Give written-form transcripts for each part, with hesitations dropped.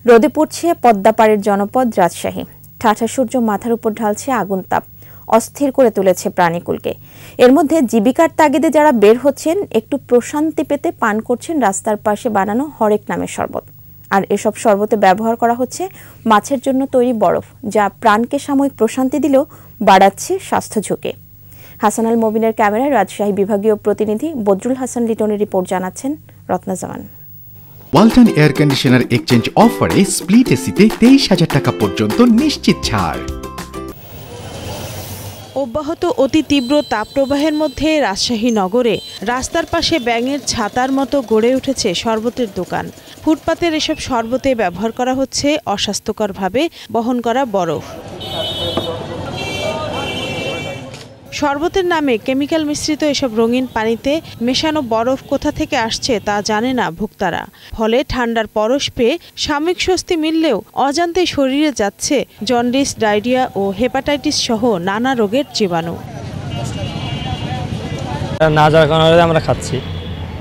রোদে পড়ছে পদ্মাপাড়ের জনপদ রাজশাহী। ঠাঠা সূর্য মাথার উপর ঢালছে আগুন তাপ, অস্থির করে তুলেছে প্রাণীকুলকে। এর মধ্যে জীবিকার তাগিদে যারা বের হচ্ছেন, একটু প্রশান্তি পেতে পান করছেন রাস্তার পাশে বানানো হরেক নামের শরবত। আর এসব শরবতে ব্যবহার করা হচ্ছে মাছের জন্য তৈরি বরফ, যা প্রাণকে সাময়িক প্রশান্তি দিলেও বাড়াচ্ছে স্বাস্থ্য ঝুঁকি। হাসান আল মবিনের ক্যামেরায় রাজশাহী বিভাগীয় প্রতিনিধি বদরুল হাসান লিটনের রিপোর্ট, জানাচ্ছেন রত্না জামান। ওয়ালটন এয়ার কন্ডিশনার এক্সচেঞ্জ অফারে স্প্লিট এসিতে 23,000 টাকা পর্যন্ত নিশ্চিত ছাড়। অব্যাহত অতি তীব্র তাপপ্রবাহের মধ্যে রাজশাহী নগরে রাস্তার পাশে ব্যাঙের ছাতার মতো গড়ে উঠেছে শরবতের দোকান। ফুটপাতের এসব শরবতে ব্যবহার করা হচ্ছে অস্বাস্থ্যকরভাবে বহন করা বরফ। শরবতের নামে কেমিক্যাল মিশ্রিত এসব রঙিন পানিতে মেশানো বরফ কোথা থেকে আসছে তা জানে না ভোক্তারা। ফলে ঠান্ডার পরশ পেয়ে সাময়িক স্বস্তি মিললেও অজান্তে শরীরে যাচ্ছে জন্ডিস, ডায়রিয়া ও হেপাটাইটিস সহ নানা রোগের জীবাণু। না যাওয়ার কারণে আমরা খাচ্ছি,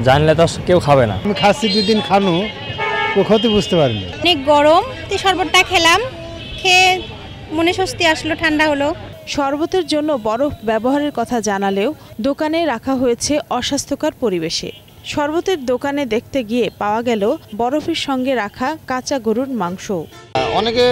জানলে তো কেউ খাবে না। আমি খাচ্ছি 2 দিন খানো, ক্ষতি বুঝতে পারিনি। অনেক গরম, তো শরবতটা খেলাম, খেয়ে মনে স্বস্তি আসলো, ঠান্ডা হলো। শরবতের জন্য বরফ ব্যবহারের কথা জানালেও দোকানে রাখা হয়েছে অস্বাস্থ্যকর পরিবেশে। শরবতের দোকানে দেখতে গিয়ে পাওয়া গেল বরফের সঙ্গে রাখা কাঁচা গরুর মাংস। অনেকে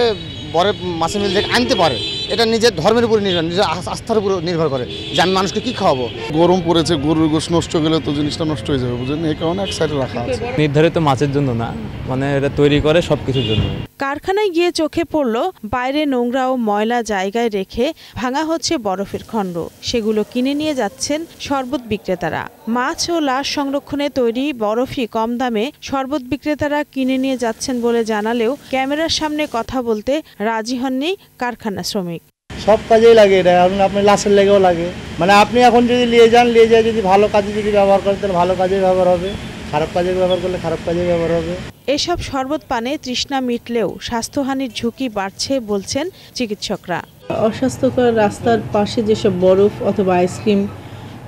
বরফ মাছের মিল থেকে আনতে পারে, এটা নিজের ধর্মের উপর নির্ভর, নিজের আস্থার উপর নির্ভর করে যে আমি মানুষকে কি খাওয়াবো। গরম পড়েছে, গরুর গোশত নষ্ট গেলে তো জিনিসটা নষ্ট হয়ে যাবে, বুঝলেন? এই কারণে এক সাইডে রাখা আছে। নির্ধারিত মাছের জন্য না, মানে এটা তৈরি করে সবকিছুর জন্য। কারখানায় গিয়ে চোখে পড়ল বাইরে নোংরা ও ময়লা জায়গায় রেখে ভাঙা হচ্ছে বরফের খণ্ড। সেগুলো কিনে নিয়ে যাচ্ছেন শরবত বিক্রেতারা। মাছ ও লাশ সংরক্ষণে তৈরি বরফই কম দামে শরবত বিক্রেতারা কিনে নিয়ে যাচ্ছেন বলে জানালেও ক্যামেরার সামনে কথা বলতে রাজি হননি কারখানা শ্রমিক। সব কাজেই লাগে এটা, আপনার লাশের লেগেও লাগে। মানে আপনি এখন যদি নিয়ে যায় যদি ভালো কাজে যদি ব্যবহার করেন তাহলে ভালো কাজে ব্যবহার হবে, খারাপ কাজে ব্যবহার করলে খারাপ কাজে ব্যবহার হবে। এসব শরবত পানে তৃষ্ণা মিটলেও স্বাস্থ্যহানির ঝুঁকি বাড়ছে বলছেন চিকিৎসকরা। অস্বাস্থ্যকর রাস্তার পাশে যেসব বরফ অথবা আইসক্রিম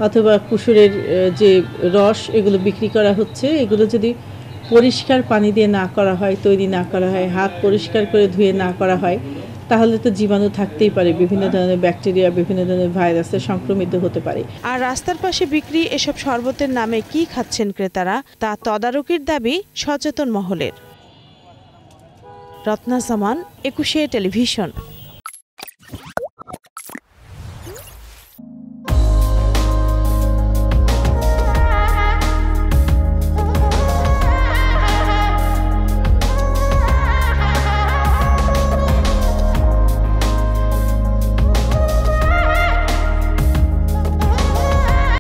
অথবা কুসুরের যে রস এগুলো বিক্রি করা হচ্ছে, এগুলো যদি পরিষ্কার পানি দিয়ে না করা হয়, তৈরি না করা হয়, হাত পরিষ্কার করে ধুয়ে না করা হয়, তাহলে তো জীবাণু থাকতেই পারে, বিভিন্ন ধরনের ব্যাকটেরিয়া, বিভিন্ন ধরনের ভাইরাসে সংক্রমিত হতে পারে। আর রাস্তার পাশে বিক্রি এসব শরবতের নামে কি খাচ্ছেন ক্রেতারা তা তদারকির দাবি সচেতন মহলের। রত্না জামান, 21 টেলিভিশন।